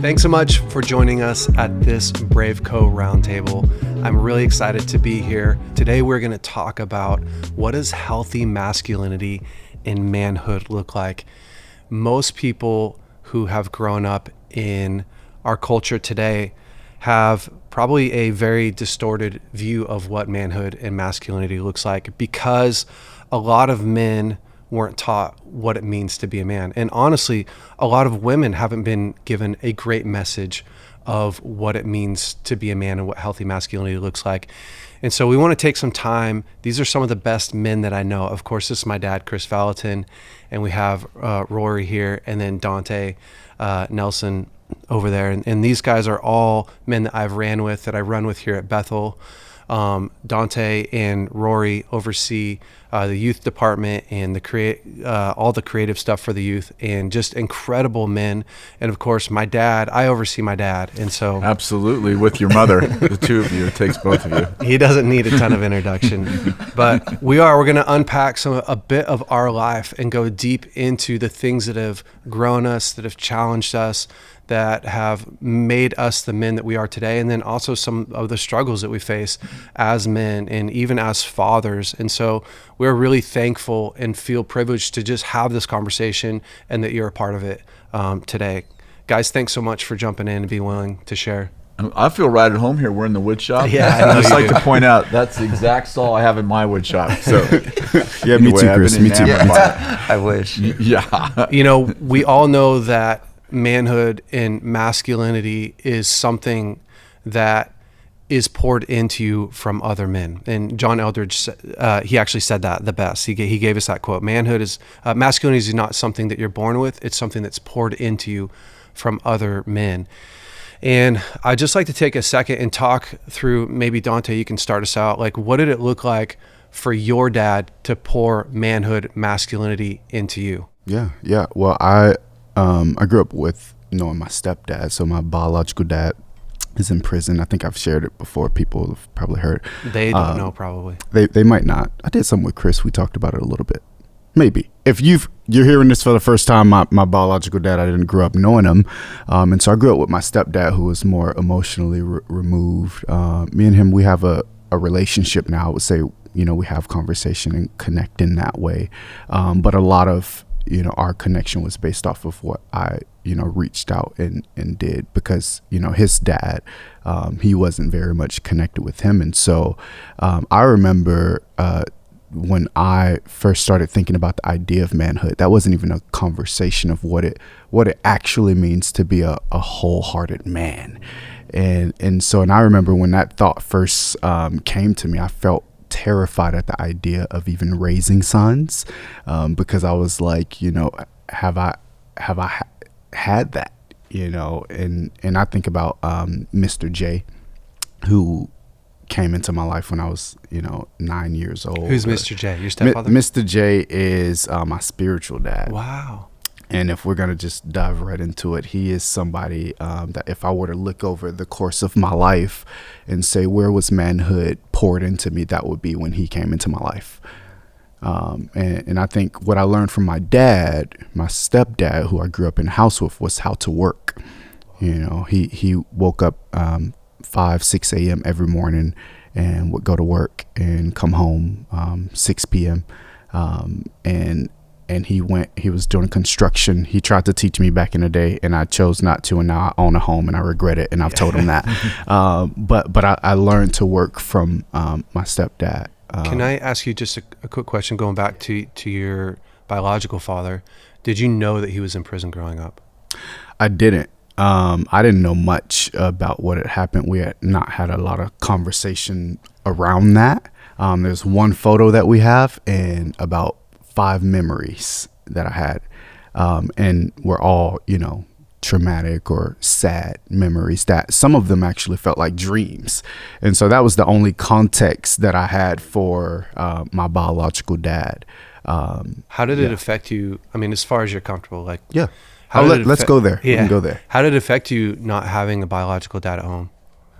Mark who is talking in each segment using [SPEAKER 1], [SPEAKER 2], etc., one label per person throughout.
[SPEAKER 1] Thanks so much for joining us at this Brave Co Roundtable. I'm really excited to be here. Today we're going to talk about what does healthy masculinity and manhood look like. Most people who have grown up in our culture today have probably a very distorted view of what manhood and masculinity looks like because a lot of men weren't taught what it means to be a man. And honestly, a lot of women haven't been given a great message of what it means to be a man and what healthy masculinity looks like. And so we want to take some time. These are some of the best men that I know. Of course, this is my dad, Kris Vallotton, and we have Rory here, and then Donta Nelson over there. And these guys are all men that I've ran with, that I run with here at Bethel. Donta and Rory oversee the youth department and all the creative stuff for the youth, and just incredible men. And of course, my dad, I oversee my dad. And so
[SPEAKER 2] absolutely, with your mother, the two of you, it takes both of you.
[SPEAKER 1] He doesn't need a ton of introduction, but we're going to unpack a bit of our life and go deep into the things that have grown us, that have challenged us, that have made us the men that we are today, and then also some of the struggles that we face as men and even as fathers. And so we're really thankful and feel privileged to just have this conversation and that you're a part of it today. Guys, thanks so much for jumping in and being willing to share.
[SPEAKER 2] I feel right at home here. We're in the wood shop.
[SPEAKER 1] Yeah,
[SPEAKER 2] I'd just like to point out that's the exact saw I have in my wood shop. So,
[SPEAKER 3] yeah, me too, Chris. Me too.
[SPEAKER 4] I wish.
[SPEAKER 2] Yeah.
[SPEAKER 1] You know, we all know that manhood and masculinity is something that is poured into you from other men. And John Eldredge, he actually said that the best. He gave us that quote. Masculinity is not something that you're born with. It's something that's poured into you from other men. And I'd just like to take a second and talk through, maybe Donta, you can start us out. Like, what did it look like for your dad to pour manhood, masculinity into you?
[SPEAKER 3] Yeah. Well, I grew up with knowing my stepdad. So my biological dad is in prison. I think I've shared it before. People have probably heard.
[SPEAKER 1] They don't know, probably.
[SPEAKER 3] They might not. I did something with Chris. We talked about it a little bit. Maybe. If you're hearing this for the first time, my biological dad, I didn't grow up knowing him. And so I grew up with my stepdad, who was more emotionally removed. Me and him, we have a relationship now. I would say, we have conversation and connect in that way. But a lot of, our connection was based off of what I, reached out and did, because, his dad, he wasn't very much connected with him. And so I remember when I first started thinking about the idea of manhood, that wasn't even a conversation of what it actually means to be a wholehearted man. And I remember when that thought first came to me, I felt terrified at the idea of even raising sons, because I was like, have I had that, and I think about Mr. J, who came into my life when I was 9 years old.
[SPEAKER 1] Who's Mr. J? Your stepfather?
[SPEAKER 3] Mr. J is my spiritual dad.
[SPEAKER 1] Wow.
[SPEAKER 3] And if we're going to just dive right into it, he is somebody that if I were to look over the course of my life and say, where was manhood poured into me, that would be when he came into my life. And I think what I learned from my dad, my stepdad, who I grew up in the house with, was how to work. He woke up 5, 6 a.m. every morning and would go to work and come home 6 p.m. And he was doing construction. He tried to teach me back in the day, and I chose not to, and now I own a home and I regret it, and I've told him that. But I learned to work from my stepdad.
[SPEAKER 1] Can I ask you just a quick question, going back to your biological father? Did you know that he was in prison growing up?
[SPEAKER 3] I didn't. I didn't know much about what had happened. We had not had a lot of conversation around that. There's one photo that we have and about 5 memories that I had. And we're all, traumatic or sad memories that some of them actually felt like dreams. And so that was the only context that I had for my biological dad.
[SPEAKER 1] How did it affect you? I mean, as far as you're comfortable, like,
[SPEAKER 3] yeah. Let's go there.
[SPEAKER 1] Yeah.
[SPEAKER 3] We can go there.
[SPEAKER 1] How did it affect you not having a biological dad at home?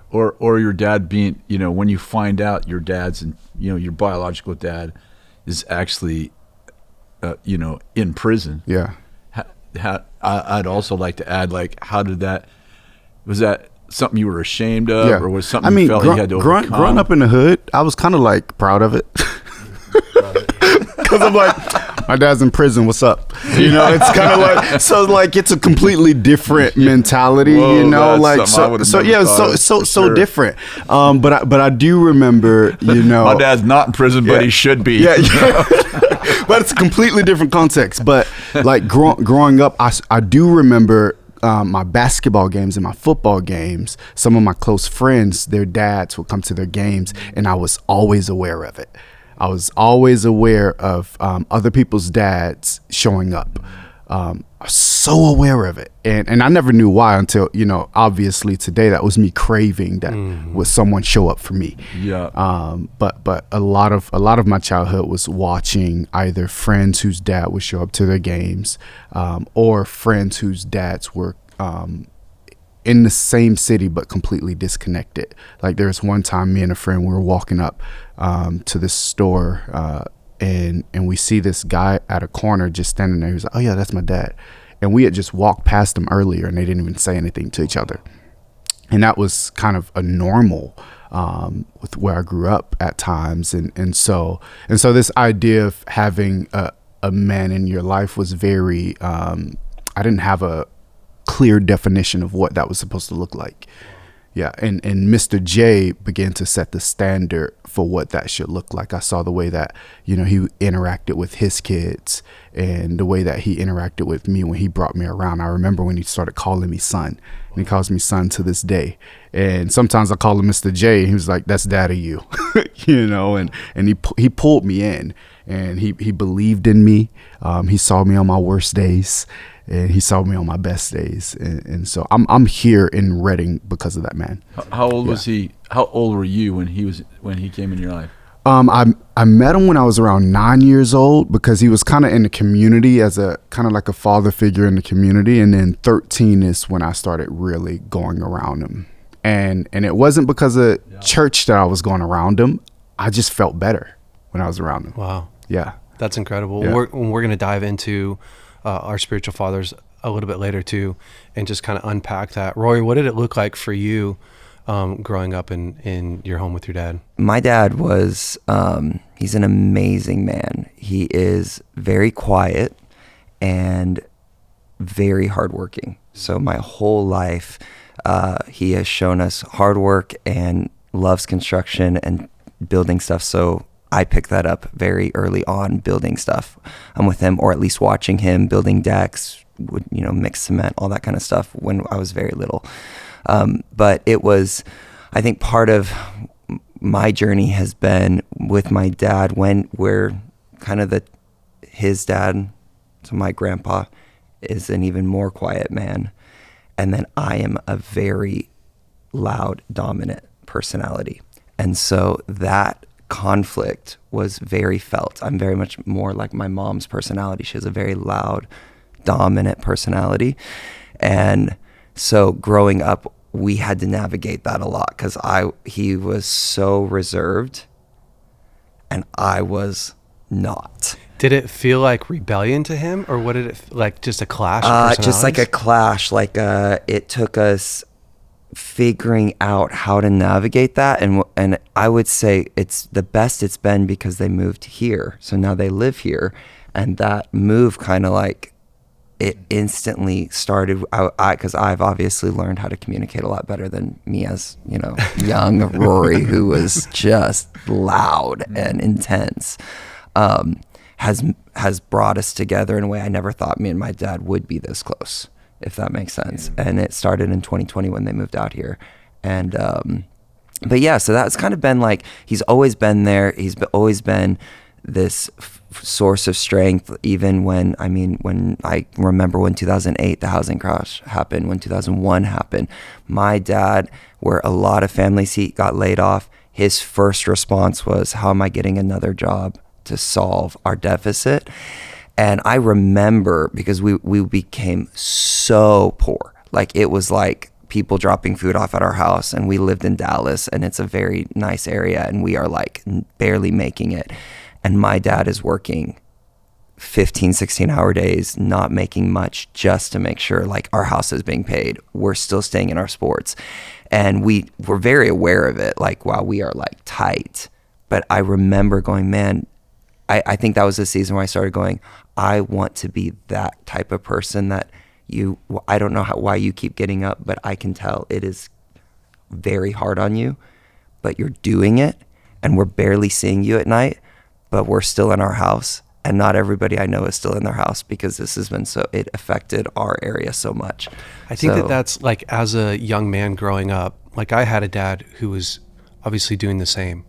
[SPEAKER 2] Or your dad being, when you find out your dad's, and your biological dad is actually, in prison.
[SPEAKER 3] Yeah.
[SPEAKER 2] I'd also like to add, like, how did that Was that something you were ashamed of, or was something
[SPEAKER 3] I mean,
[SPEAKER 2] you felt you had to overcome?
[SPEAKER 3] growing up in the hood, I was kind of like proud of it. Because I'm like, my dad's in prison, what's up? You know, it's kind of like, so like it's a completely different mentality.
[SPEAKER 2] Whoa,
[SPEAKER 3] you know, like
[SPEAKER 2] so
[SPEAKER 3] different. But I do remember, you know,
[SPEAKER 2] my dad's not in prison, but he should be.
[SPEAKER 3] Yeah. But it's a completely different context. But like growing up, I do remember my basketball games and my football games. Some of my close friends, their dads would come to their games, and I was always aware of it. I was always aware of other people's dads showing up. I was so aware of it. And I never knew why until, you know, obviously today that was me craving that would someone show up for me.
[SPEAKER 2] Yeah.
[SPEAKER 3] But a lot of my childhood was watching either friends whose dad would show up to their games, or friends whose dads were in the same city but completely disconnected. Like there was one time me and a friend, we were walking up to this store, and we see this guy at a corner just standing there. He was like, oh yeah, that's my dad. And we had just walked past him earlier, and they didn't even say anything to each other. And that was kind of a normal with where I grew up at times. And so this idea of having a man in your life was very, I didn't have a clear definition of what that was supposed to look like. Yeah, and Mr. J began to set the standard for what that should look like. I saw the way that, you know, he interacted with his kids and the way that he interacted with me when he brought me around. I remember when he started calling me son, and he calls me son to this day. And sometimes I call him Mr. J, and he was like, that's daddy you, you know, and he pulled me in, and he believed in me. He saw me on my worst days, and he saw me on my best days, and so I'm here in Redding because of that man.
[SPEAKER 2] How old was he? How old were you when he came in your life?
[SPEAKER 3] I met him when I was around 9 years old, because he was kind of in the community as a kind of like a father figure in the community, and then 13 is when I started really going around him, and it wasn't because of church that I was going around him. I just felt better when I was around him.
[SPEAKER 1] Wow.
[SPEAKER 3] Yeah,
[SPEAKER 1] that's incredible.
[SPEAKER 3] Yeah.
[SPEAKER 1] We're going to dive into our spiritual fathers a little bit later too, and just kind of unpack that. Rory, what did it look like for you growing up in your home with your dad?
[SPEAKER 4] My dad was, he's an amazing man. He is very quiet and very hardworking. So my whole life, he has shown us hard work and loves construction and building stuff. So I picked that up very early on, building stuff. I'm with him, or at least watching him building decks, would, you know, mix cement, all that kind of stuff when I was very little. But it was, I think part of my journey has been with my dad when we're kind of his dad, so my grandpa is an even more quiet man. And then I am a very loud, dominant personality. And so that conflict was very felt. I'm very much more like my mom's personality. She has a very loud, dominant personality. And so growing up, we had to navigate that a lot, because he was so reserved and I was not.
[SPEAKER 1] Did it feel like rebellion to him, or what did it like, just a clash of personalities?
[SPEAKER 4] Just like a clash. Like it took us figuring out how to navigate that, and I would say it's the best it's been because they moved here, so now they live here, and that move kind of like it instantly started because I've obviously learned how to communicate a lot better than me as, you know, young Rory, who was just loud and intense, has brought us together in a way I never thought me and my dad would be this close, if that makes sense. Yeah. And it started in 2020 when they moved out here. And but yeah, so that's kind of been like, he's always been there. He's always been this source of strength, even when I remember when 2008 the housing crash happened, when 2001 happened, my dad, where a lot of families got laid off, his first response was, how am I getting another job to solve our deficit? And I remember, because we became so poor, like it was like people dropping food off at our house, and we lived in Dallas, and it's a very nice area, and we are like barely making it. And my dad is working 15, 16-hour days, not making much, just to make sure like our house is being paid. We're still staying in our sports. And we're very aware of it, like, wow, we are like tight. But I remember going, man, I think that was the season where I started going, I want to be that type of person that I don't know why you keep getting up, but I can tell it is very hard on you, but you're doing it, and we're barely seeing you at night, but we're still in our house. And not everybody I know is still in their house because this has been it affected our area so much.
[SPEAKER 1] I think that's like, as a young man growing up, like I had a dad who was obviously doing the same.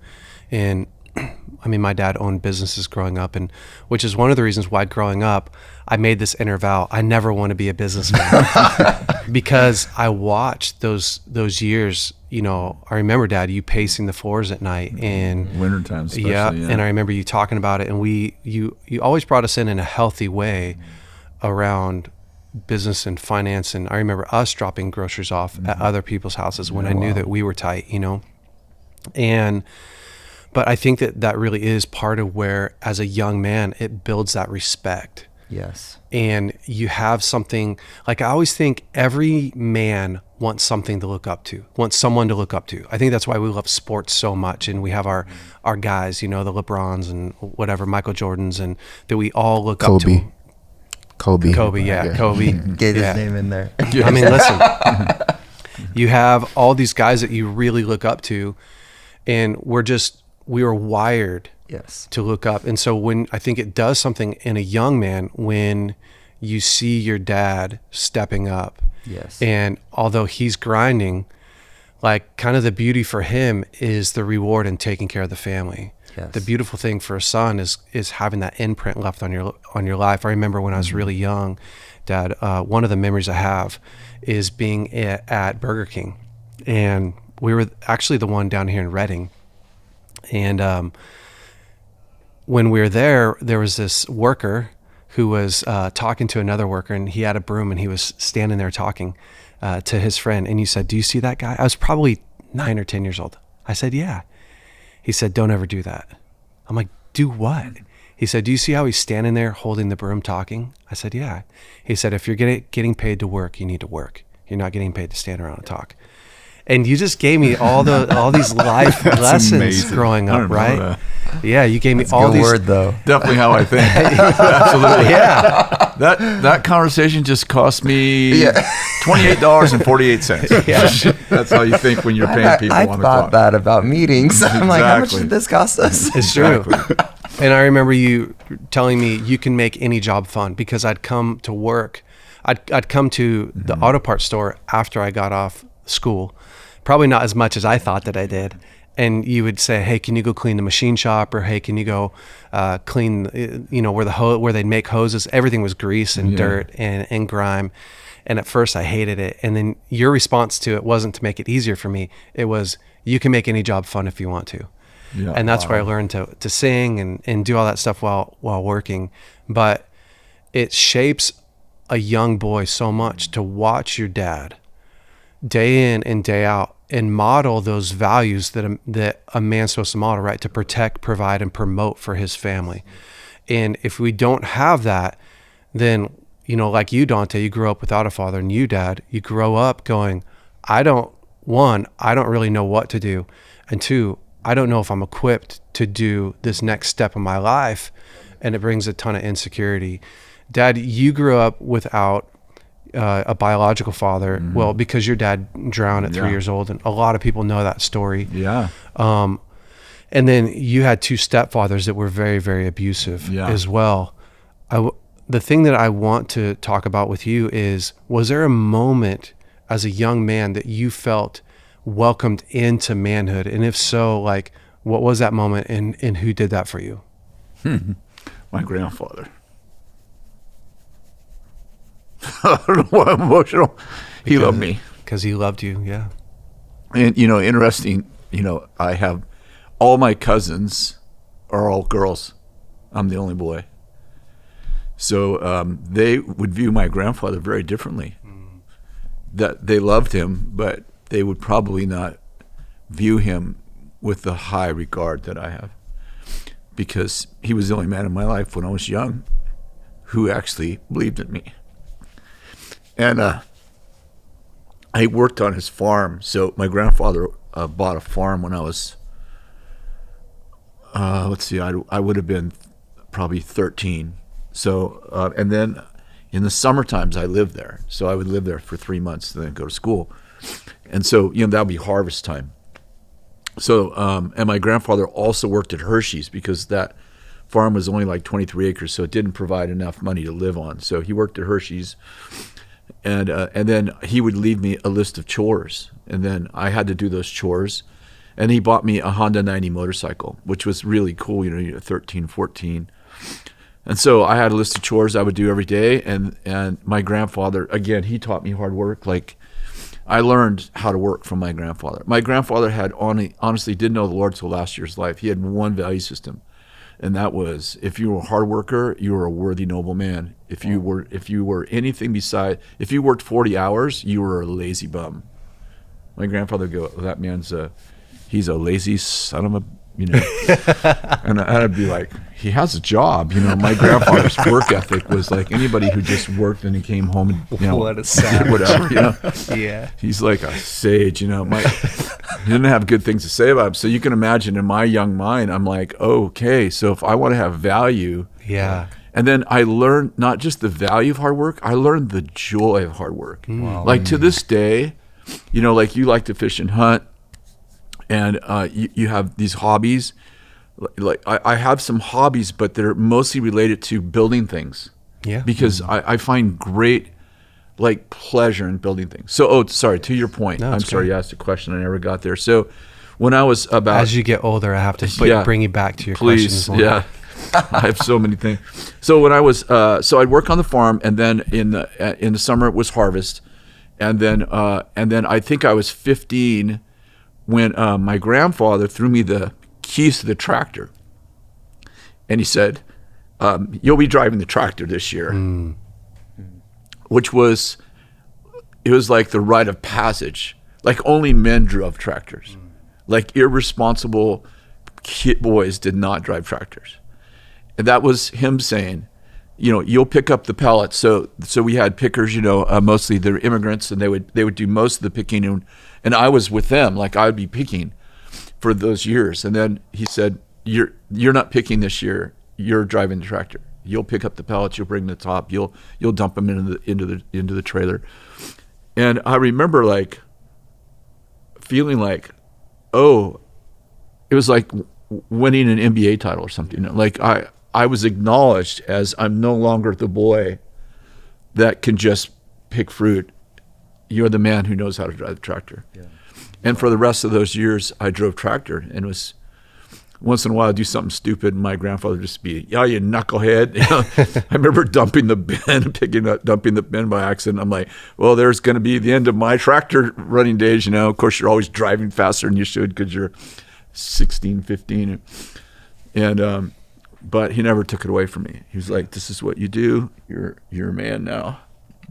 [SPEAKER 1] And I mean, my dad owned businesses growing up, and which is one of the reasons why growing up, I made this inner vow, I never want to be a businessman because I watched those years. You know, I remember, Dad, you pacing the floors at night and
[SPEAKER 2] wintertime especially.
[SPEAKER 1] Yeah, and I remember you talking about it, and you always brought us in a healthy way around business and finance. And I remember us dropping groceries off at other people's houses when I knew that we were tight, you know. But I think that really is part of where, as a young man, it builds that respect.
[SPEAKER 4] Yes.
[SPEAKER 1] And you have something, like, I always think every man wants something to look up to, wants someone to look up to. I think that's why we love sports so much. And we have our guys, you know, the LeBrons and whatever, Michael Jordans, and that we all look up to. Kobe, yeah. Kobe.
[SPEAKER 4] Get his name in there.
[SPEAKER 1] I mean, listen, you have all these guys that you really look up to, and we were wired to look up. And so when I think it does something in a young man when you see your dad stepping up.
[SPEAKER 4] Yes.
[SPEAKER 1] And although he's grinding, like, kind of the beauty for him is the reward in taking care of the family.
[SPEAKER 4] Yes.
[SPEAKER 1] The beautiful thing for a son is having that imprint left on your life. I remember when I was really young, Dad, one of the memories I have is being at Burger King. And we were actually the one down here in Redding. And when we were there was this worker who was talking to another worker, and he had a broom, and he was standing there talking to his friend. And you said, "Do you see that guy?" I was probably 9 or 10 years old. I said, "Yeah." He said, "Don't ever do that." I'm like, "Do what?" He said, "Do you see how he's standing there holding the broom talking?" I said, "Yeah." He said, "If you're getting paid to work, you need to work. You're not getting paid to stand around and talk." And you just gave me all these life lessons
[SPEAKER 3] amazing.
[SPEAKER 1] Growing up, right?
[SPEAKER 2] That.
[SPEAKER 1] Yeah, you gave me
[SPEAKER 4] That's
[SPEAKER 1] all
[SPEAKER 4] a good
[SPEAKER 1] these.
[SPEAKER 4] word, though.
[SPEAKER 2] Definitely how I think. Absolutely.
[SPEAKER 1] Yeah.
[SPEAKER 2] That conversation just cost me $28.48.
[SPEAKER 1] Yeah.
[SPEAKER 2] That's how you think when you're paying people
[SPEAKER 4] I
[SPEAKER 2] on the
[SPEAKER 4] thought
[SPEAKER 2] clock.
[SPEAKER 4] that about meetings. I'm like, how much
[SPEAKER 2] Exactly.
[SPEAKER 4] did this cost us?
[SPEAKER 1] It's true. And I remember you telling me you can make any job fun, because I'd come to work. I'd come to the auto parts store after I got off school, probably not as much as I thought that I did. And you would say, "Hey, can you go clean the machine shop?" Or, "Hey, can you go clean, you know, where they'd make hoses?" Everything was grease and dirt and grime. And at first I hated it. And then your response to it wasn't to make it easier for me. It was, you can make any job fun if you want to.
[SPEAKER 2] Yeah.
[SPEAKER 1] And that's where I learned to sing and do all that stuff while working. But it shapes a young boy so much to watch your dad day in and day out and model those values that a man's supposed to model, right? To protect, provide, and promote for his family. And if we don't have that, then, you know, like you, Donta, you grew up without a father, and you, Dad, you grow up going, I don't really know what to do. And 2, I don't know if I'm equipped to do this next step in my life. And it brings a ton of insecurity. Dad, you grew up without a biological father, well, because your dad drowned at 3 years old, and a lot of people know that story.
[SPEAKER 2] Yeah.
[SPEAKER 1] And then you had 2 stepfathers that were very, very abusive as well. The thing that I want to talk about with you is, was there a moment as a young man that you felt welcomed into manhood? And if so, like, what was that moment, and who did that for you?
[SPEAKER 2] My grandfather. I don't know why I'm emotional. He loved me.
[SPEAKER 1] Because he loved you, yeah.
[SPEAKER 2] And, you know, interesting, you know, I have all my cousins are all girls. I'm the only boy. So they would view my grandfather very differently. That they loved him, but they would probably not view him with the high regard that I have. Because he was the only man in my life when I was young. who actually believed in me. And I worked on his farm. So my grandfather bought a farm when I was, I would have been probably 13. So, and then in the summer times I lived there. So I would live there for 3 months and then go to school. And so, that would be harvest time. So, and my grandfather also worked at Hershey's because that farm was only like 23 acres, so it didn't provide enough money to live on. So he worked at Hershey's, and then he would leave me a list of chores, and then I had to do those chores. And he bought me a Honda 90 motorcycle, which was really cool, 13, 14. And so I had a list of chores I would do every day, and my grandfather, again, he taught me hard work. Like, I learned how to work from my grandfather. My grandfather had honestly didn't know the Lord till last year's life. He had one value system, and that was, if you were a hard worker, you were a worthy, noble man. If you were anything beside, if you worked 40 hours, you were a lazy bum. My grandfather would go, that man's he's a lazy son of a, and I'd be like, he has a job. My grandfather's work ethic was like anybody who just worked and he came home and,
[SPEAKER 1] what a savage.
[SPEAKER 2] Whatever,
[SPEAKER 1] Yeah.
[SPEAKER 2] He's like a sage, he didn't have good things to say about him. So you can imagine in my young mind, I'm like, okay, so if I want to have value.
[SPEAKER 1] Yeah.
[SPEAKER 2] And then I learned not just the value of hard work, I learned the joy of hard work.
[SPEAKER 1] Wow.
[SPEAKER 2] Like to this day, like you like to fish and hunt, and you have these hobbies. Like I have some hobbies, but they're mostly related to building things.
[SPEAKER 1] Yeah.
[SPEAKER 2] Because I find great pleasure in building things. So, sorry, to your point.
[SPEAKER 1] No,
[SPEAKER 2] I'm sorry you asked a question. I never got there. So when I was about...
[SPEAKER 1] As you get older, I have to bring you back to your questions.
[SPEAKER 2] Please, yeah. I have so many things. So when I was... so I'd work on the farm, and then in the summer it was harvest. And then I think I was 15 when my grandfather threw me the keys to the tractor, and he said, you'll be driving the tractor this year. Which was, it was like the Rite of Passage. Like only men drove tractors. Like irresponsible boys did not drive tractors. And that was him saying, you'll pick up the pallets. So we had pickers, mostly they're immigrants, and they would do most of the picking, and I was with them. Like I would be picking for those years. And then he said, you're not picking this year, you're driving the tractor. You'll pick up the pallets, you'll bring the top, you'll dump them into the trailer. And I remember feeling like, oh, it was like winning an NBA title or something. Like I was acknowledged as I'm no longer the boy that can just pick fruit. You're the man who knows how to drive the tractor. Yeah. And for the rest of those years, I drove tractor, and it was once in a while I'd do something stupid, and my grandfather would just be, "Yeah, you knucklehead." I remember dumping the bin by accident. I'm like, well, there's going to be the end of my tractor running days. Of course, you're always driving faster than you should because you're 16, 15, and but he never took it away from me. He was like, "This is what you do. You're a man now."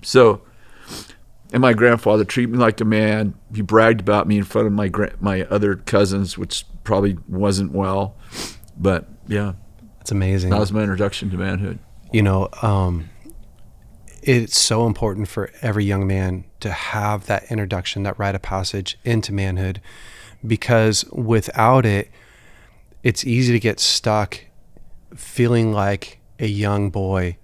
[SPEAKER 2] So. And my grandfather treated me like a man. He bragged about me in front of my other cousins, which probably wasn't well. But yeah.
[SPEAKER 1] That's amazing.
[SPEAKER 2] That was my introduction to manhood.
[SPEAKER 1] It's so important for every young man to have that introduction, that rite of passage into manhood, because without it, it's easy to get stuck feeling like a young boy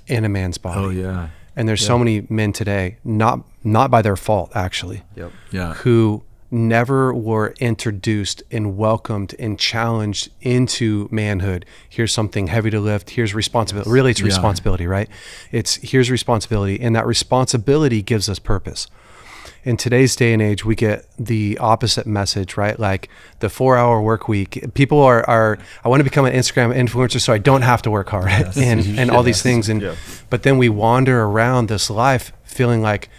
[SPEAKER 1] in a man's body.
[SPEAKER 2] Oh, yeah.
[SPEAKER 1] And there's so many men today, not by their fault, actually, who never were introduced and welcomed and challenged into manhood. Here's something heavy to lift. Here's responsibility. Really, it's responsibility, right? Here's responsibility, and that responsibility gives us purpose. In today's day and age, we get the opposite message, right? Like the 4-hour work week. People are I want to become an Instagram influencer so I don't have to work hard, and all these things. But then we wander around this life feeling like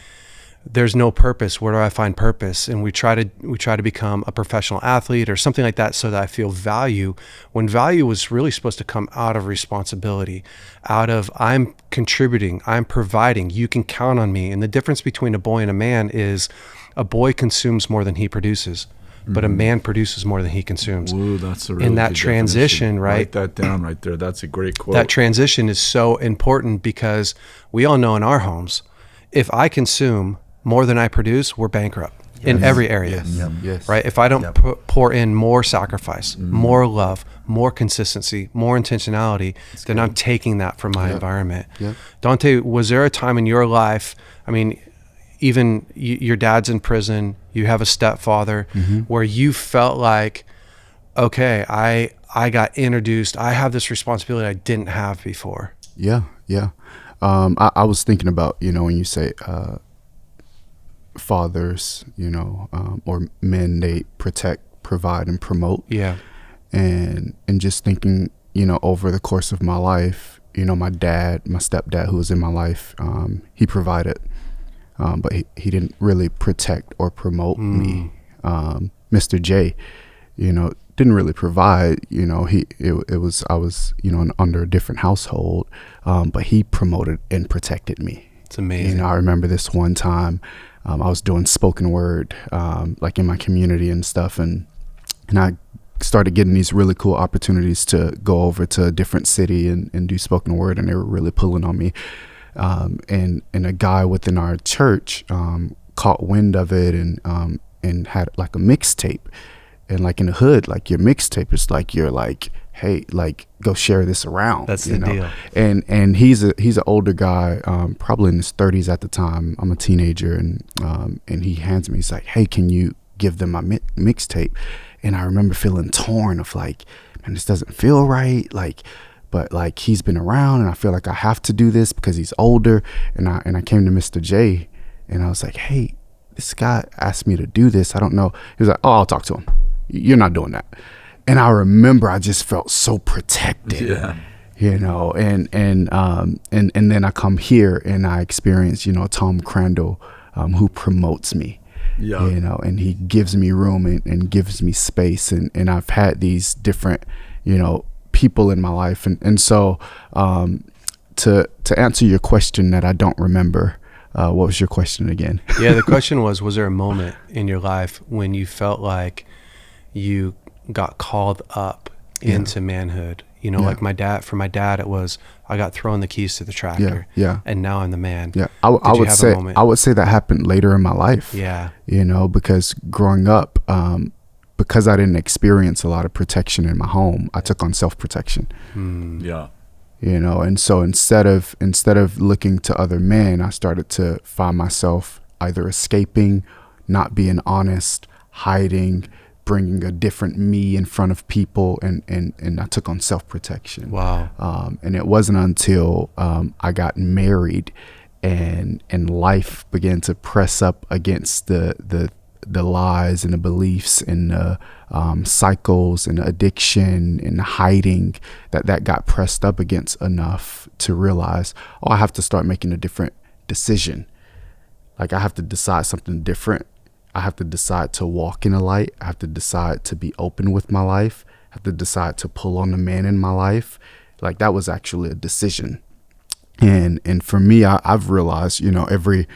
[SPEAKER 1] there's no purpose. Where do I find purpose? And we try to become a professional athlete or something like that so that I feel value, when value was really supposed to come out of responsibility, out of I'm contributing, I'm providing, you can count on me. And the difference between a boy and a man is a boy consumes more than he produces. but a man produces more than he consumes.
[SPEAKER 2] Ooh, that's a really
[SPEAKER 1] in that
[SPEAKER 2] good
[SPEAKER 1] transition,
[SPEAKER 2] definition.
[SPEAKER 1] right?
[SPEAKER 2] Write that down right there. That's a great quote.
[SPEAKER 1] That transition is so important because we all know in our homes, if I consume more than I produce, we're bankrupt in every area.
[SPEAKER 3] Yes.
[SPEAKER 1] Right? If I don't pour in more sacrifice, more love, more consistency, more intentionality, then I'm taking that from my environment.
[SPEAKER 3] Yep.
[SPEAKER 1] Donta, was there a time in your life, I mean, even your dad's in prison, you have a stepfather, where you felt like, okay, I got introduced, I have this responsibility I didn't have before?
[SPEAKER 3] Yeah. I was thinking about, when you say fathers, or men, they protect, provide, and promote.
[SPEAKER 1] Yeah.
[SPEAKER 3] And just thinking, over the course of my life, my stepdad who was in my life, he provided, but he didn't really protect or promote me. Mr. J, didn't really provide. I was under a different household, but he promoted and protected me.
[SPEAKER 1] It's amazing.
[SPEAKER 3] I remember this one time, I was doing spoken word, like in my community and stuff, and I started getting these really cool opportunities to go over to a different city and do spoken word, and they were really pulling on me. And a guy within our church caught wind of it and had like a mixtape. And like in the hood, like your mixtape is like you're like, hey, like go share this around.
[SPEAKER 1] That's the deal.
[SPEAKER 3] And he's an older guy, probably in his 30s at the time. I'm a teenager, and he hands me, he's like, hey, can you give them my mixtape? And I remember feeling torn of like, man, this doesn't feel right. But like he's been around, and I feel like I have to do this because he's older. And I came to Mr. J, and I was like, hey, this guy asked me to do this. I don't know. He was like, oh, I'll talk to him. You're not doing that. And I remember I just felt so protected, and then I come here and I experience, Tom Crandall, who promotes me, and he gives me room and gives me space. And I've had these different, people in my life. And so, to answer your question that I don't remember, what was your question again?
[SPEAKER 1] Yeah. The question was there a moment in your life when you felt like you got called up into manhood? Like for my dad, it was, I got thrown the keys to the tractor, and now I'm the man.
[SPEAKER 3] Yeah. I would say that happened later in my life.
[SPEAKER 1] Yeah.
[SPEAKER 3] Because growing up, because I didn't experience a lot of protection in my home, I took on self-protection.
[SPEAKER 2] Yeah.
[SPEAKER 3] And so instead of looking to other men, I started to find myself either escaping, not being honest, hiding, bringing a different me in front of people, and I took on self-protection.
[SPEAKER 1] Wow.
[SPEAKER 3] And it wasn't until I got married and life began to press up against the lies and the beliefs and the cycles and the addiction and the hiding that got pressed up against enough to realize, I have to start making a different decision. Like I have to decide something different. I have to decide to walk in the light. I have to decide to be open with my life. I have to decide to pull on the man in my life. Like that was actually a decision. And for me, I've realized, every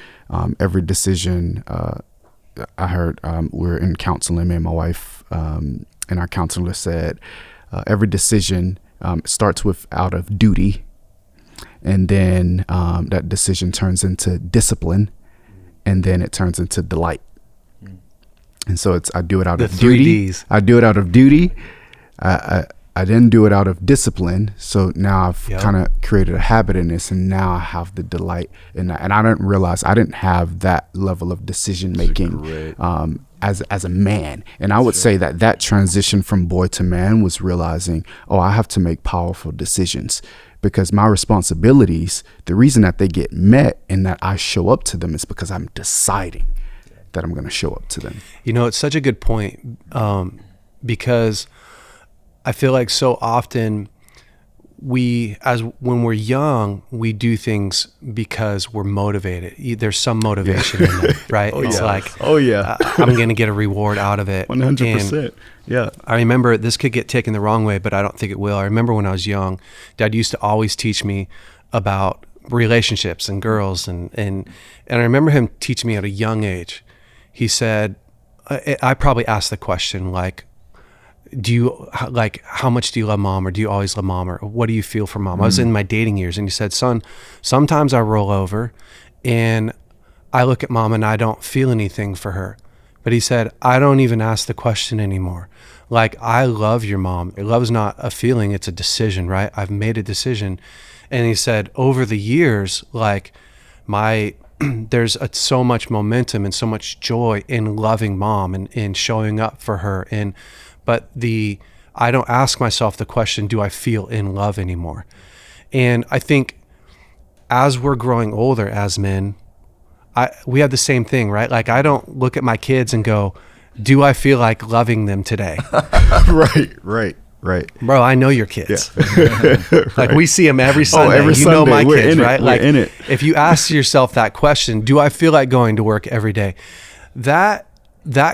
[SPEAKER 3] decision, I heard, we're in counseling, me and my wife, and our counselor said, every decision starts with out of duty. And then that decision turns into discipline, and then it turns into delight. And so I do it out of duty.
[SPEAKER 1] Ds.
[SPEAKER 3] I do it out of duty. I didn't do it out of discipline. So now I've kind of created a habit in this, and now I have the delight in that. And I didn't realize I didn't have that level of decision making as a man. And I would say that transition from boy to man was realizing, I have to make powerful decisions, because my responsibilities, the reason that they get met and that I show up to them is because I'm deciding that I'm going to show up to them.
[SPEAKER 1] It's such a good point, because I feel like so often when we're young, we do things because we're motivated. There's some motivation in it, right? It's like, I'm going to get a reward out of it.
[SPEAKER 3] 100%. Yeah.
[SPEAKER 1] I remember, this could get taken the wrong way, but I don't think it will. I remember when I was young, Dad used to always teach me about relationships and girls. And I remember him teaching me at a young age. He said, I probably asked the question like, how much do you love mom, or do you always love mom, or what do you feel for mom? I was in my dating years, and he said, son, sometimes I roll over and I look at mom and I don't feel anything for her. But he said, I don't even ask the question anymore. Like, I love your mom. Love's not a feeling, it's a decision, right? I've made a decision. And he said, over the years, like there's so much momentum and so much joy in loving mom and in showing up for her. But I don't ask myself the question, do I feel in love anymore? And I think as we're growing older as men, we have the same thing, right? Like, I don't look at my kids and go, do I feel like loving them today?
[SPEAKER 3] Right.
[SPEAKER 1] Bro, I know your kids.
[SPEAKER 3] Yeah.
[SPEAKER 1] Like, we see them every Sunday.
[SPEAKER 3] Every
[SPEAKER 1] you know
[SPEAKER 3] Sunday.
[SPEAKER 1] my kids, right?
[SPEAKER 3] We're
[SPEAKER 1] Like,
[SPEAKER 3] in it.
[SPEAKER 1] if you ask yourself that question, do I feel like going to work every day? That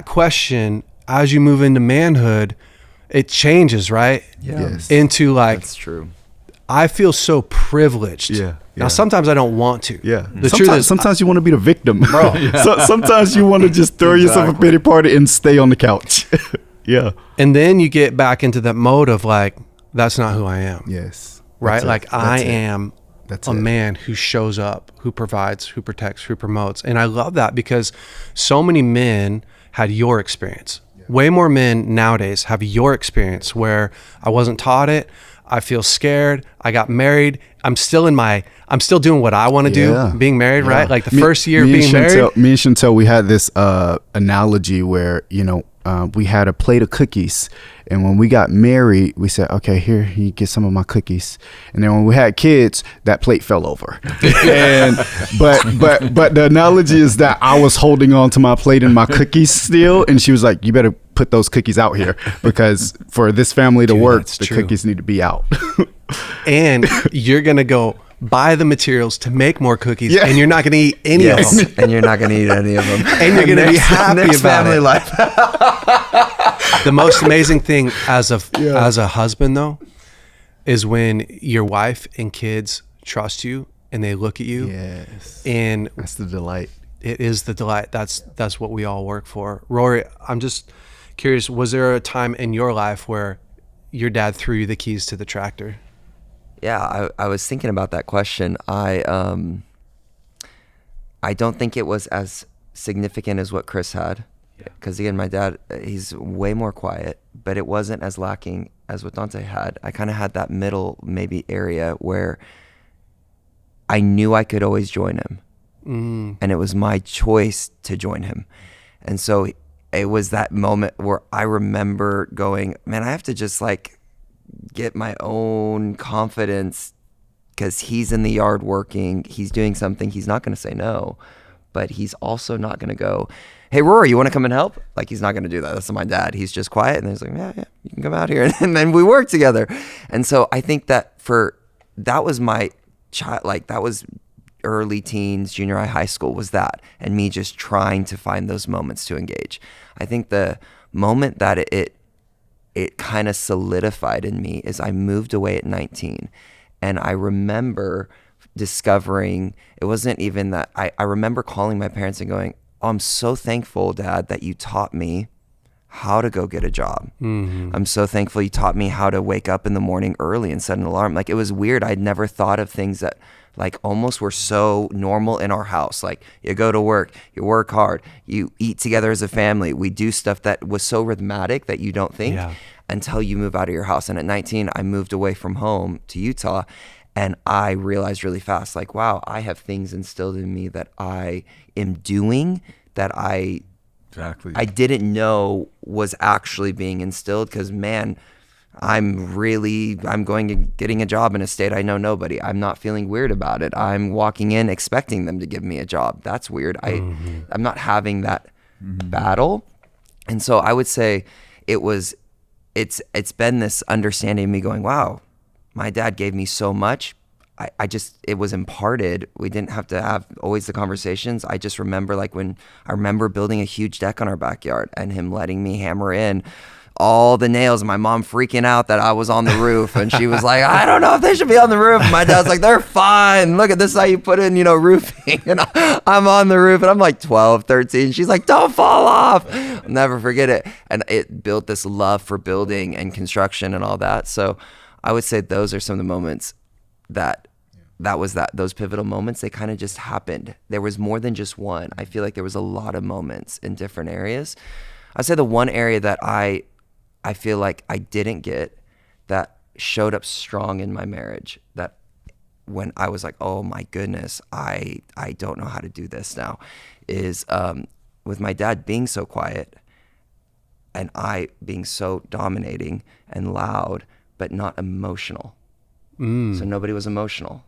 [SPEAKER 1] question, as you move into manhood, it changes, right?
[SPEAKER 3] Yes.
[SPEAKER 1] Into like,
[SPEAKER 4] That's true.
[SPEAKER 1] I feel so privileged.
[SPEAKER 3] Yeah.
[SPEAKER 1] Now, sometimes I don't want to.
[SPEAKER 3] Yeah.
[SPEAKER 1] The truth is,
[SPEAKER 3] sometimes you want to be the victim.
[SPEAKER 1] Bro.
[SPEAKER 3] Sometimes you want to just throw yourself a pity party and stay on the couch. Yeah.
[SPEAKER 1] and then you get back into that mode of like, that's not who I am.
[SPEAKER 3] Yes.
[SPEAKER 1] Right?
[SPEAKER 3] That's it.
[SPEAKER 1] Like, I am
[SPEAKER 3] That's
[SPEAKER 1] a
[SPEAKER 3] it.
[SPEAKER 1] man who shows up, who provides, who protects, who promotes. And I love that because so many men had your experience. Way more men nowadays have your experience where I wasn't taught it. I feel scared. I got married. I'm still doing what I want to do, being married, right? Like the first year of being married.
[SPEAKER 3] Me and Chantel, we had this analogy where, we had a plate of cookies. And when we got married, we said, okay, here, you get some of my cookies. And then when we had kids, that plate fell over. And but the analogy is that I was holding on to my plate and my cookies still. And she was like, you better put those cookies out here because for this family to work, the cookies need to be out.
[SPEAKER 1] And you're going to go buy the materials to make more cookies, and you're not going to eat any of them.
[SPEAKER 4] And you're not going to eat any of them.
[SPEAKER 1] And you're going to be happy about
[SPEAKER 4] family
[SPEAKER 1] it.
[SPEAKER 4] life.
[SPEAKER 1] The most amazing thing as a husband, though, is when your wife and kids trust you and they look at you.
[SPEAKER 3] Yes.
[SPEAKER 1] And
[SPEAKER 3] that's the delight.
[SPEAKER 1] It is the delight. That's what we all work for. Rory, I'm just curious, was there a time in your life where your dad threw you the keys to the tractor?
[SPEAKER 4] Yeah, I was thinking about that question. I don't think it was as significant as what Kris had. Because again, my dad, he's way more quiet, but it wasn't as lacking as what Donta had. I kind of had that middle maybe area where I knew I could always join him. And it was my choice to join him. And so it was that moment where I remember going, man, I have to just like get my own confidence because he's in the yard working, he's doing something, he's not going to say no, but he's also not going to go, hey, Rory, you want to come and help? Like, he's not going to do that. That's my dad. He's just quiet. And he's like, yeah, you can come out here. And then we work together. And so I think that that was my child, like that was early teens, junior high school was that. And me just trying to find those moments to engage. I think the moment that it kind of solidified in me is I moved away at 19. And I remember discovering, it wasn't even that, I remember calling my parents and going, oh, I'm so thankful, Dad, that you taught me how to go get a job. Mm-hmm. I'm so thankful you taught me how to wake up in the morning early and set an alarm. Like, it was weird. I'd never thought of things that like almost were so normal in our house. Like, you go to work, you work hard, you eat together as a family. We do stuff that was so rhythmic that you don't think until you move out of your house. And at 19, I moved away from home to Utah. And I realized really fast, like, wow, I have things instilled in me that I am doing that I didn't know was actually being instilled. Because, man, I'm going to getting a job in a state I know nobody. I'm not feeling weird about it. I'm walking in expecting them to give me a job. That's weird. I'm not having that battle. And so I would say it's been this understanding of me going, wow, my dad gave me so much. It was imparted. We didn't have to have always the conversations. I just remember when I remember building a huge deck on our backyard and him letting me hammer in all the nails. My mom freaking out that I was on the roof, and she was like, I don't know if they should be on the roof. And my dad's like, they're fine. Look at this, how you put in, roofing. And I'm on the roof, and I'm like 12, 13. She's like, don't fall off. I'll never forget it. And it built this love for building and construction and all that. So I would say those are some of the moments those pivotal moments. They kind of just happened. There was more than just one. I feel like there was a lot of moments in different areas. I'd say the one area that I feel like I didn't get, that showed up strong in my marriage, that when I was like, oh my goodness, I don't know how to do this now, is with my dad being so quiet and I being so dominating and loud, but not emotional. So nobody was emotional.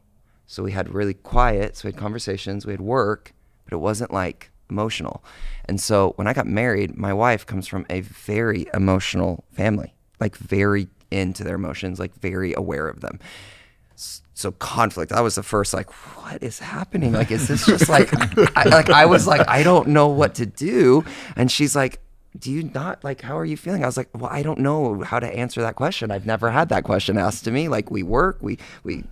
[SPEAKER 4] So we had really quiet, so we had conversations, we had work, but it wasn't like emotional. And so when I got married, my wife comes from a very emotional family, like very into their emotions, like very aware of them. So conflict, I was the first like, what is happening? Like, is this just like, I was like, I don't know what to do. And she's like, do you not, like, how are you feeling? I was like, well, I don't know how to answer that question. I've never had that question asked to me. Like, we work, we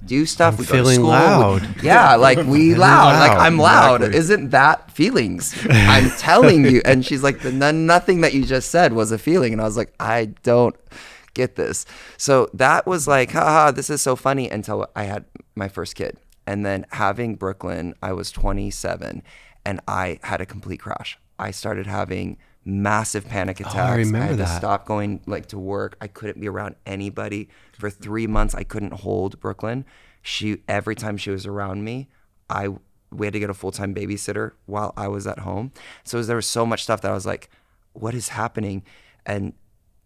[SPEAKER 4] do stuff. We go to
[SPEAKER 1] feeling
[SPEAKER 4] school.
[SPEAKER 1] loud.
[SPEAKER 4] Yeah, like we loud. Like, I'm loud.
[SPEAKER 2] Exactly.
[SPEAKER 4] Isn't that feelings? I'm telling you. And she's like, nothing that you just said was a feeling. And I was like, I don't get this. So that was like, haha, this is so funny, until I had my first kid. And then having Brooklyn, I was 27 and I had a complete crash. I started having massive panic attacks.
[SPEAKER 1] I remember
[SPEAKER 4] had to
[SPEAKER 1] that.
[SPEAKER 4] stop going to work. I couldn't be around anybody. For 3 months, I couldn't hold Brooklyn. Every time she was around me, we had to get a full-time babysitter while I was at home. So there was so much stuff that I was like, what is happening? And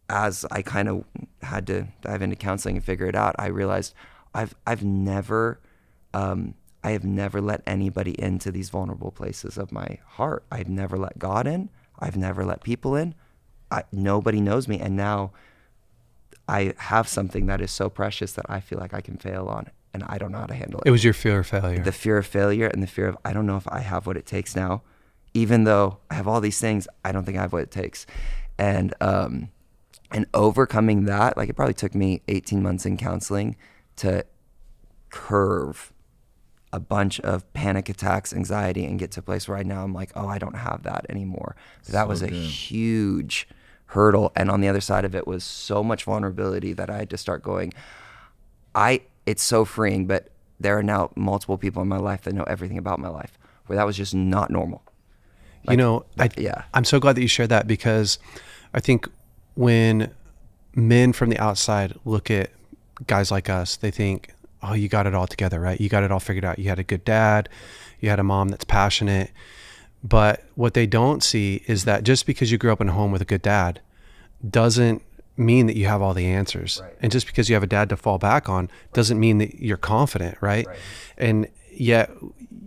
[SPEAKER 4] as I kind of had to dive into counseling and figure it out, I realized I have never let anybody into these vulnerable places of my heart. I've never let God in. I've never let people in. Nobody knows me. And now I have something that is so precious that I feel like I can fail on, and I don't know how to handle it.
[SPEAKER 1] It was your fear of failure.
[SPEAKER 4] The fear of failure and the fear of, I don't know if I have what it takes now. Even though I have all these things, I don't think I have what it takes. And overcoming that, like, it probably took me 18 months in counseling to curve a bunch of panic attacks, anxiety, and get to a place where now I'm like, oh, I don't have that anymore. That was a huge hurdle. And on the other side of it was so much vulnerability that I had to start going, it's so freeing, but there are now multiple people in my life that know everything about my life, where that was just not normal. Like, I'm so glad that you shared that, because I think when men from the outside look at guys like us, they think, oh, you got it all together, right? You got it all figured out. You had a good dad. You had a mom that's passionate. But what they don't see is that just because you grew up in a home with a good dad doesn't mean that you have all the answers. Right. And just because you have a dad to fall back on doesn't mean that you're confident, right? And yet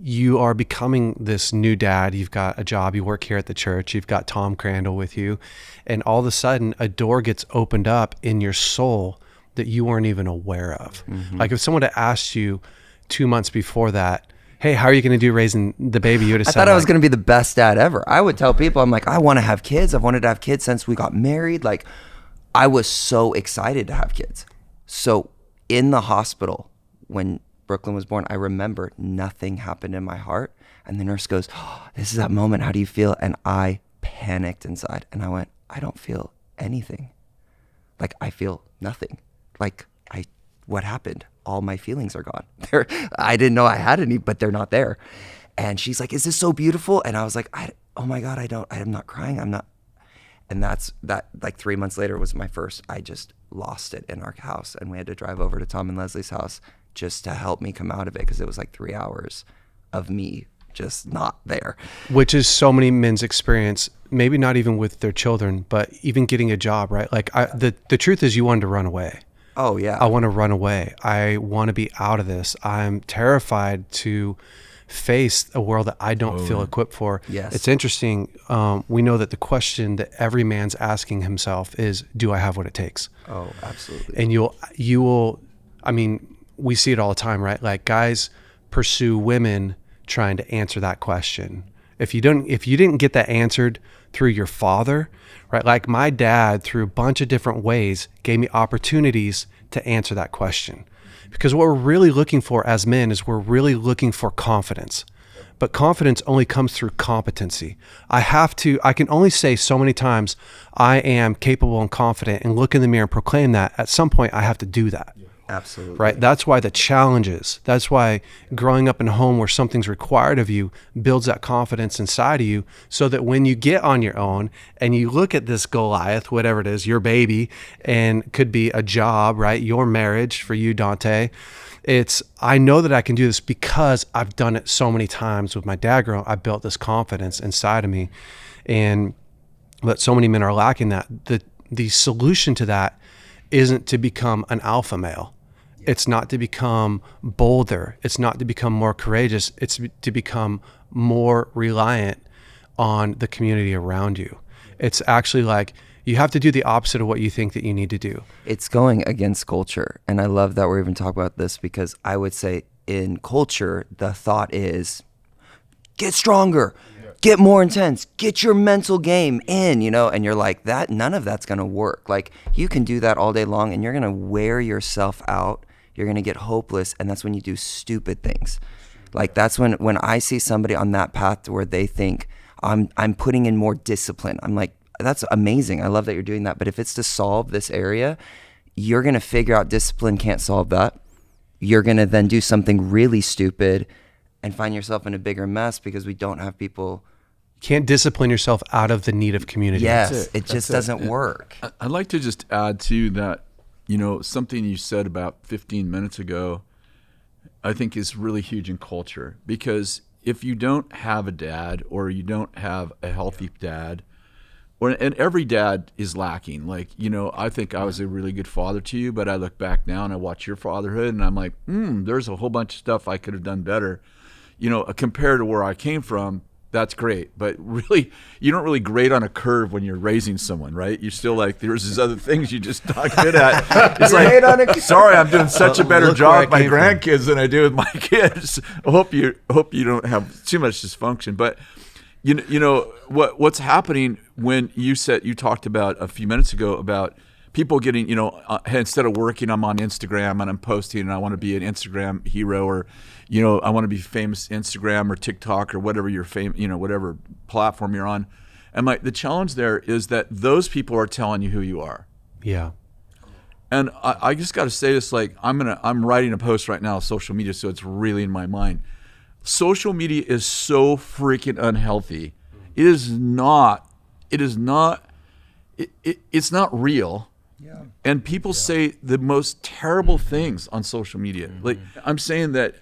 [SPEAKER 4] you are becoming this new dad. You've got a job. You work here at the church. You've got Tom Crandall with you. And all of a sudden, a door gets opened up in your soul that you weren't even aware of. Mm-hmm. Like if someone had asked you 2 months before that, hey, how are you going to do raising the baby? You would have said, I thought I was going to be the best dad ever. I would tell people, I'm like, I want to have kids. I've wanted to have kids since we got married. Like, I was so excited to have kids. So in the hospital, when Brooklyn was born, I remember nothing happened in my heart. And the nurse goes, oh, this is that moment. How do you feel? And I panicked inside. And I went, I don't feel anything. Like, I feel nothing. Like, what happened? All my feelings are gone. I didn't know I had any, but they're not there. And she's like, is this so beautiful? And I was like, oh my God, I'm not crying. I'm not. And that like 3 months later was my first, I just lost it in our house. And we had to drive over to Tom and Leslie's house just to help me come out of it, because it was like 3 hours of me just not there.
[SPEAKER 1] Which is so many men's experience, maybe not even with their children, but even getting a job, right? Like the truth is you wanted to run away.
[SPEAKER 4] Oh yeah.
[SPEAKER 1] I want to run away. I want to be out of this. I'm terrified to face a world that I don't feel equipped for.
[SPEAKER 4] Yes.
[SPEAKER 1] It's interesting. We know that the question that every man's asking himself is, do I have what it takes?
[SPEAKER 4] Oh, absolutely.
[SPEAKER 1] And you will, I mean, we see it all the time, right? Like guys pursue women trying to answer that question. If you didn't get that answered through your father, right? Like my dad, through a bunch of different ways, gave me opportunities to answer that question. Because what we're really looking for as men is we're really looking for confidence. But confidence only comes through competency. I can only say so many times, I am capable and confident, and look in the mirror and proclaim that. At some point, I have to do that.
[SPEAKER 4] Absolutely.
[SPEAKER 1] Right? That's why the challenges, that's why growing up in a home where something's required of you builds that confidence inside of you, so that when you get on your own and you look at this Goliath, whatever it is, your baby, and could be a job, right? Your marriage for you, Dante. I know that I can do this because I've done it so many times with my dad growing up. I built this confidence inside of me, but so many men are lacking that. The solution to that isn't to become an alpha male. It's not to become bolder. It's not to become more courageous. It's to become more reliant on the community around you. It's actually like, you have to do the opposite of what you think that you need to do.
[SPEAKER 4] It's going against culture. And I love that we're even talking about this, because I would say in culture, the thought is get stronger, get more intense, get your mental game in, and you're like, that, none of that's going to work. Like, you can do that all day long and you're going to wear yourself out. You're going to get hopeless. And that's when you do stupid things. Like, that's when I see somebody on that path to where they think I'm putting in more discipline. I'm like, that's amazing. I love that you're doing that. But if it's to solve this area, you're going to figure out discipline can't solve that. You're going to then do something really stupid and find yourself in a bigger mess because we don't have people.
[SPEAKER 1] You can't discipline yourself out of the need of community.
[SPEAKER 4] Yes, it just doesn't work.
[SPEAKER 2] I'd like to just add to that, something you said about 15 minutes ago, I think is really huge in culture. Because if you don't have a dad, or you don't have a healthy dad, and every dad is lacking. Like, I think I was a really good father to you, but I look back now and I watch your fatherhood and I'm like, there's a whole bunch of stuff I could have done better. Compared to where I came from, that's great. But really, you don't really grade on a curve when you're raising someone, right? You're still like, there's these other things you're just not good at. It's like, sorry, I'm doing such a better job with my grandkids than I do with my kids. I hope you don't have too much dysfunction. But what's happening when you talked about a few minutes ago about people getting, instead of working, I'm on Instagram and I'm posting and I want to be an Instagram hero, or, I want to be famous Instagram or TikTok or whatever your whatever platform you're on. And the challenge there is that those people are telling you who you are.
[SPEAKER 1] Yeah.
[SPEAKER 2] And I just got to say this, like, I'm writing a post right now on social media, so it's really in my mind. Social media is so freaking unhealthy. It's not real. Yeah. And people say the most terrible things on social media. Mm-hmm. Like, I'm saying that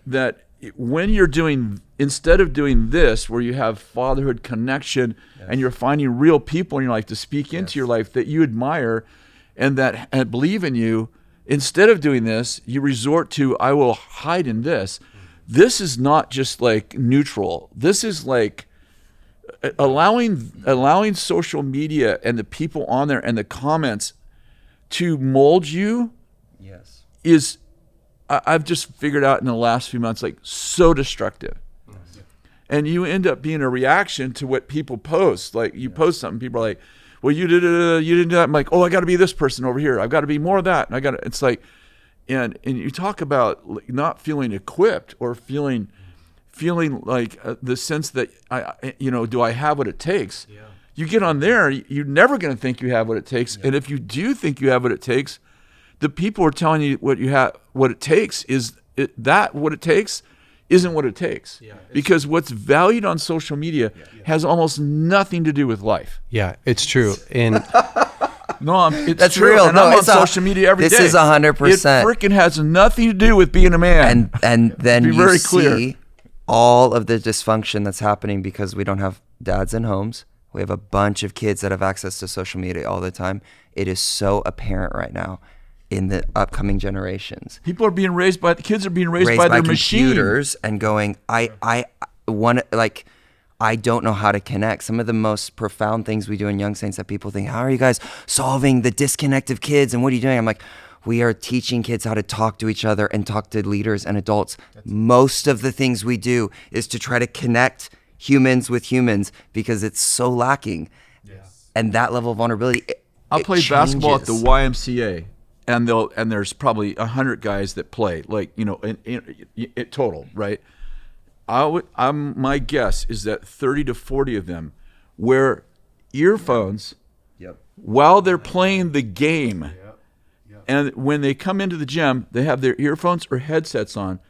[SPEAKER 2] when you're instead of doing this, where you have fatherhood connection, and you're finding real people in your life to speak into your life that you admire and that believe in you, instead of doing this, you resort to, I will hide in this. This is not just like neutral. This is like allowing social media and the people on there and the comments to mold you.
[SPEAKER 4] Yes.
[SPEAKER 2] Is, I've just figured out in the last few months, like, so destructive. Yes. And you end up being a reaction to what people post. Like, you post something, people are like, well, you didn't do that. I'm like, oh, I got to be this person over here. I've got to be more of that. And it's like, and you talk about not feeling equipped, or feeling like the sense that do I have what it takes? Yeah. You get on there, you're never going to think you have what it takes. Yeah. And if you do think you have what it takes, the people are telling you what it takes what it takes isn't what it takes. Yeah, because what's valued on social media has almost nothing to do with life.
[SPEAKER 1] Yeah, it's true. And
[SPEAKER 2] no,
[SPEAKER 4] that's
[SPEAKER 2] true.
[SPEAKER 4] real.
[SPEAKER 2] And
[SPEAKER 4] no,
[SPEAKER 2] I'm on social media every day.
[SPEAKER 4] This is 100%.
[SPEAKER 2] It freaking has nothing to do with being a man.
[SPEAKER 4] And then
[SPEAKER 2] you
[SPEAKER 4] very
[SPEAKER 2] see
[SPEAKER 4] all of the dysfunction that's happening because we don't have dads in homes. We have a bunch of kids that have access to social media all the time. It is so apparent right now in the upcoming generations.
[SPEAKER 2] Kids are being raised by their
[SPEAKER 4] computers and going, I don't know how to connect. Some of the most profound things we do in Young Saints that people think, how are you guys solving the disconnect of kids? And what are you doing? I'm like, we are teaching kids how to talk to each other and talk to leaders and adults. Most of the things we do is to try to connect humans with humans because it's so lacking. And that level of vulnerability,
[SPEAKER 2] I'll
[SPEAKER 4] it
[SPEAKER 2] play basketball at the
[SPEAKER 4] changes.
[SPEAKER 2] YMCA, and there's probably 100 guys that play, like, in total, right? My guess is that 30 to 40 of them wear earphones
[SPEAKER 4] Yep.
[SPEAKER 2] while they're playing the game. And when they come into the gym, they have their earphones or headsets on.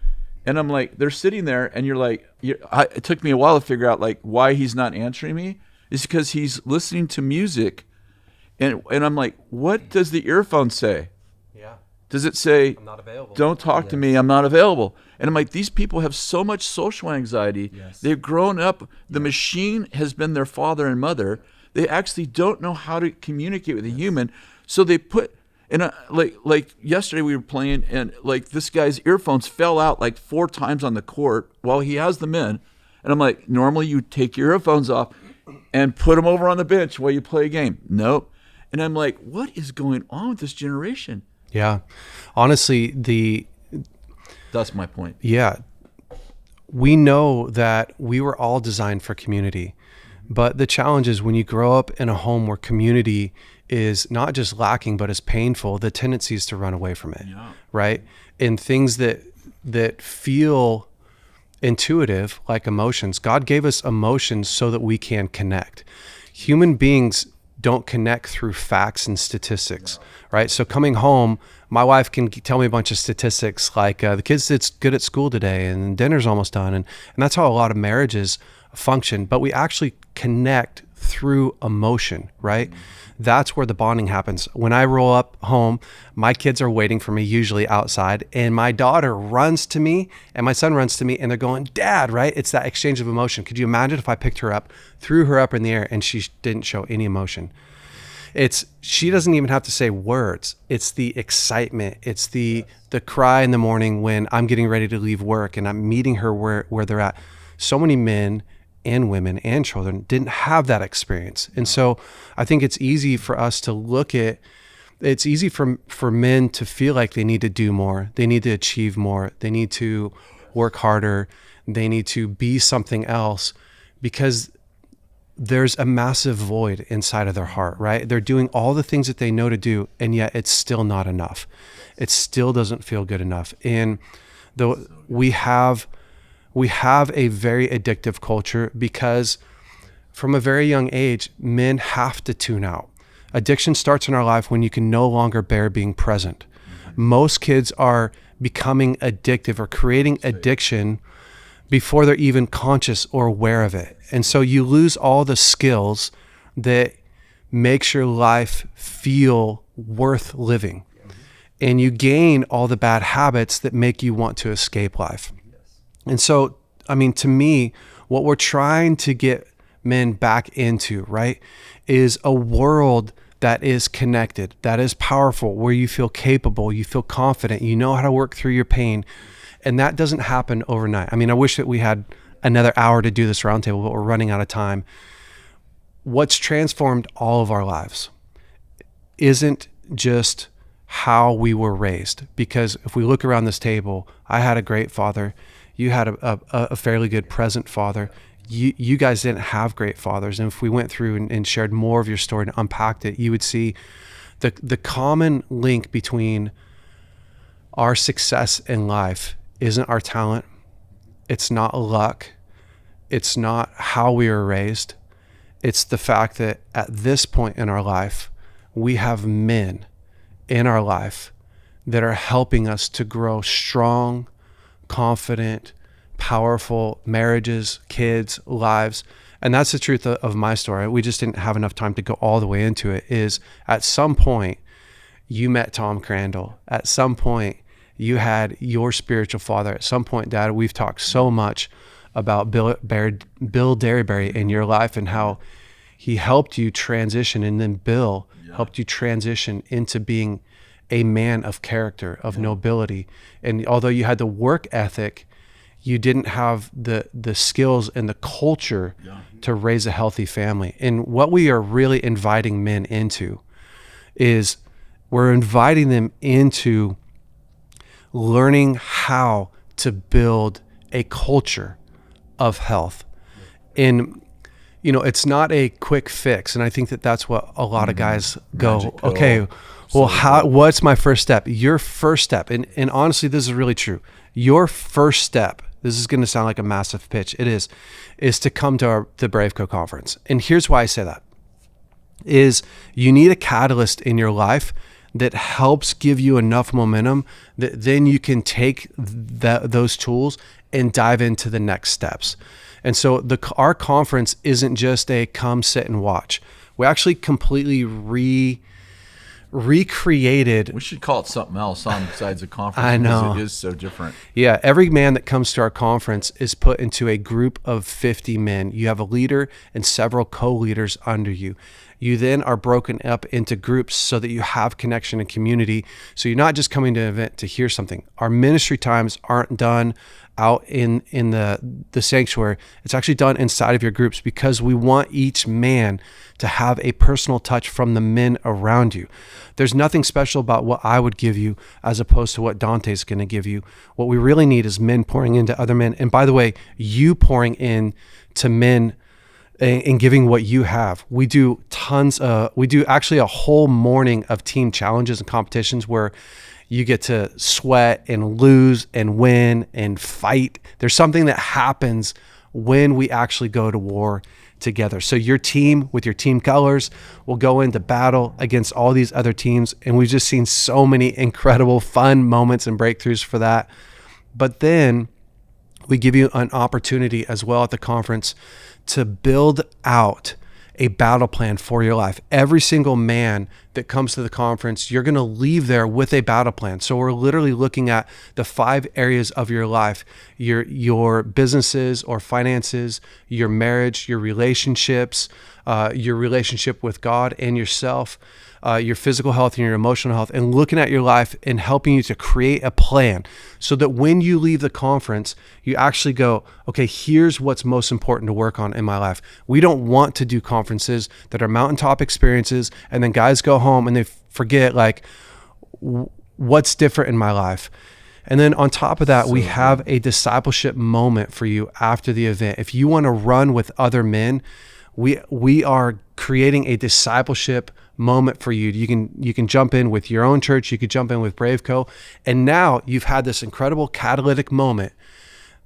[SPEAKER 2] And I'm like, they're sitting there, and you're like, it took me a while to figure out, like, why he's not answering me. It's because he's listening to music. And I'm like, what does the earphone say?
[SPEAKER 1] Yeah.
[SPEAKER 2] Does it say,
[SPEAKER 1] I'm not available.
[SPEAKER 2] don't talk to me, I'm not available? And I'm like, these people have so much social anxiety.
[SPEAKER 4] Yes.
[SPEAKER 2] They've grown up. The machine has been their father and mother. They actually don't know how to communicate with a human. So they put... And like yesterday we were playing, and like this guy's earphones fell out like 4 times on the court while he has them in. And I'm like, normally you take your earphones off and put them over on the bench while you play a game. Nope. And I'm like, what is going on with this generation?
[SPEAKER 1] Yeah. Honestly,
[SPEAKER 2] That's my point.
[SPEAKER 1] yeah, we know that we were all designed for community. But the challenge is when you grow up in a home where community is not just lacking, but is painful, the tendency is to run away from it, right? And things that feel intuitive, like emotions. God gave us emotions so that we can connect. Human beings don't connect through facts and statistics, right? So coming home, my wife can tell me a bunch of statistics like the kids did good at school today and dinner's almost done. And that's how a lot of marriages function, but we actually connect through emotion, right? That's where the bonding happens. When I roll up home, my kids are waiting for me, usually outside, and my daughter runs to me and my son runs to me and they're going, Dad, right? It's that exchange of emotion. Could you imagine if I picked her up, threw her up in the air, and she didn't show any emotion? She doesn't even have to say words. It's the excitement. It's the cry in the morning when I'm getting ready to leave work and I'm meeting her where they're at. So many men and women and children didn't have that experience. And so I think it's easy for us to it's easy for men to feel like they need to do more. They need to achieve more. They need to work harder. They need to be something else because there's a massive void inside of their heart, right? They're doing all the things that they know to do, and yet it's still not enough. It still doesn't feel good enough. And though we have a very addictive culture because from a very young age, men have to tune out. Addiction starts in our life when you can no longer bear being present. Most kids are becoming addictive or creating addiction before they're even conscious or aware of it. And so you lose all the skills that makes your life feel worth living. And you gain all the bad habits that make you want to escape life. And so, I mean, to me, what we're trying to get men back into, right, is a world that is connected, that is powerful, where you feel capable, you feel confident, you know how to work through your pain. And that doesn't happen overnight. I mean, I wish that we had another hour to do this roundtable, but we're running out of time. What's transformed all of our lives isn't just how we were raised. Because if we look around this table, I had a great father. You had a fairly good present father. You guys didn't have great fathers. And if we went through and shared more of your story and unpacked it, you would see the common link between our success in life isn't our talent. It's not luck. It's not how we were raised. It's the fact that at this point in our life, we have men in our life that are helping us to grow strong, confident, powerful marriages, kids, lives. And that's the truth of my story. We just didn't have enough time to go all the way into it. Is at some point you met Tom Crandall. At some point you had your spiritual father. At some point, Dad, we've talked so much about Bill Derryberry in your life and how he helped you transition, and then Bill helped you transition into being a man of character, of nobility. And although you had the work ethic, you didn't have the skills and the culture to raise a healthy family. And what we are really inviting men into is we're inviting them into learning how to build a culture of health. And it's not a quick fix. And I think that that's what a lot of guys go,
[SPEAKER 2] Magic pill.
[SPEAKER 1] okay, well, what's my first step? Your first step, and honestly, this is really true. Your first step, this is going to sound like a massive pitch. It is to come to the BraveCo conference. And here's why I say that, is you need a catalyst in your life that helps give you enough momentum that then you can take those tools and dive into the next steps. And so our conference isn't just a come sit and watch. We actually completely recreated.
[SPEAKER 2] We should call it something else on besides a conference.
[SPEAKER 1] I know.
[SPEAKER 2] Because it is so different.
[SPEAKER 1] Yeah, every man that comes to our conference is put into a group of 50 men. You have a leader and several co-leaders under you. You then are broken up into groups so that you have connection and community. So you're not just coming to an event to hear something. Our ministry times aren't done out in the sanctuary. It's actually done inside of your groups, because we want each man to have a personal touch from the men around you. There's nothing special about what I would give you as opposed to what Dante's going to give you. What we really need is men pouring into other men. And by the way, you pouring in to men and giving what you have. We do actually a whole morning of team challenges and competitions where you get to sweat and lose and win and fight. There's something that happens when we actually go to war together. So your team with your team colors will go into battle against all these other teams. And we've just seen so many incredible fun moments and breakthroughs for that. But then we give you an opportunity as well at the conference to build out a battle plan for your life. Every single man that comes to the conference, you're going to leave there with a battle plan. So we're literally looking at the 5 areas of your life: your businesses or finances, your marriage, your relationships, your relationship with God and yourself, your physical health and your emotional health, and looking at your life and helping you to create a plan so that when you leave the conference, you actually go, okay, here's what's most important to work on in my life. We don't want to do conferences that are mountaintop experiences and then guys go home and they forget what's different in my life. And then on top of that, we have a discipleship moment for you after the event. If you want to run with other men, we are creating a discipleship moment for you. You can jump in with your own church. You could jump in with BraveCo. And now you've had this incredible catalytic moment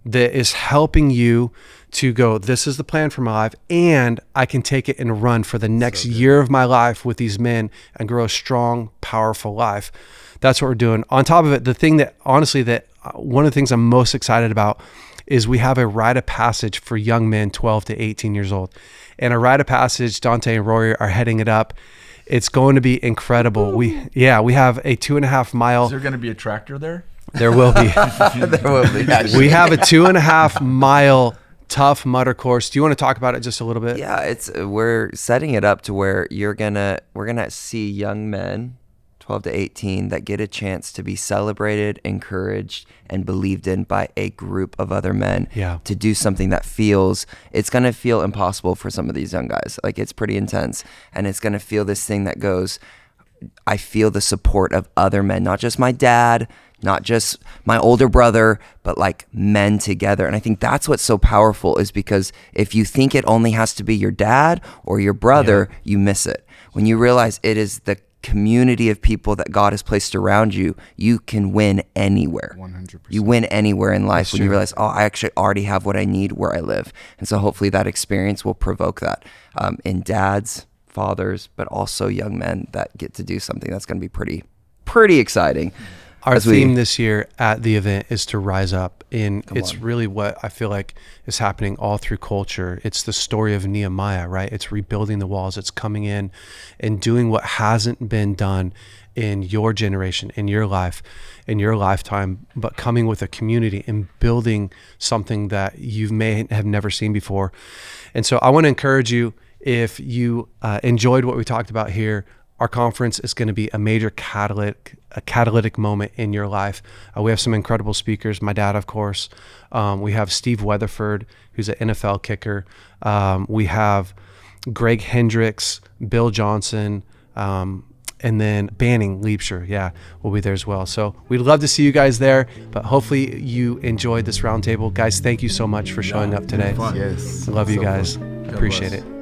[SPEAKER 1] that is helping you to go, this is the plan for my life, and I can take it and run for the next year of my life with these men and grow a strong, powerful life. That's what we're doing. On top of it, the thing that honestly, one of the things I'm most excited about is we have a Rite of Passage for young men 12 to 18 years old. And a Rite of Passage, Dante and Rory are heading it up. It's going to be incredible. We have a 2.5 mile.
[SPEAKER 2] Is there going to be a tractor there?
[SPEAKER 1] There will be.
[SPEAKER 4] There will be. Actually.
[SPEAKER 1] We have a 2.5 mile tough mudder course. Do you want to talk about it just a little bit?
[SPEAKER 4] Yeah, we're setting it up to where we're gonna see young men, 12 to 18, that get a chance to be celebrated, encouraged, and believed in by a group of other men to do something that it's going to feel impossible for some of these young guys. Like, it's pretty intense. And it's going to feel this thing that goes, I feel the support of other men, not just my dad, not just my older brother, but like men together. And I think that's what's so powerful, is because if you think it only has to be your dad or your brother, you miss it. When you realize it is the community of people that God has placed around you, you can win anywhere.
[SPEAKER 3] 100%.
[SPEAKER 4] You win anywhere in life.
[SPEAKER 1] That's
[SPEAKER 4] when
[SPEAKER 1] true.
[SPEAKER 4] you realize, I actually already have what I need where I live. And so hopefully that experience will provoke that in dads, fathers, but also young men that get to do something that's going to be pretty exciting.
[SPEAKER 1] Our theme this year at the event is to rise up. And it's
[SPEAKER 4] on.
[SPEAKER 1] really what I feel like is happening all through culture. It's the story of Nehemiah, right? It's rebuilding the walls. It's coming in and doing what hasn't been done in your generation, in your life, in your lifetime, but coming with a community and building something that you may have never seen before. And so I want to encourage you, if you enjoyed what we talked about here, our conference is going to be a major catalytic moment in your life. We have some incredible speakers. My dad, of course. We have Steve Weatherford, who's an NFL kicker. We have Greg Hendricks, Bill Johnson, and then Banning Leapshire. We'll be there as well. So we'd love to see you guys there, but hopefully you enjoyed this roundtable. Guys, thank you so much for showing up today.
[SPEAKER 3] Yes.
[SPEAKER 1] I love you
[SPEAKER 3] So
[SPEAKER 1] guys.
[SPEAKER 3] fun.
[SPEAKER 1] Appreciate
[SPEAKER 2] bless.
[SPEAKER 1] it.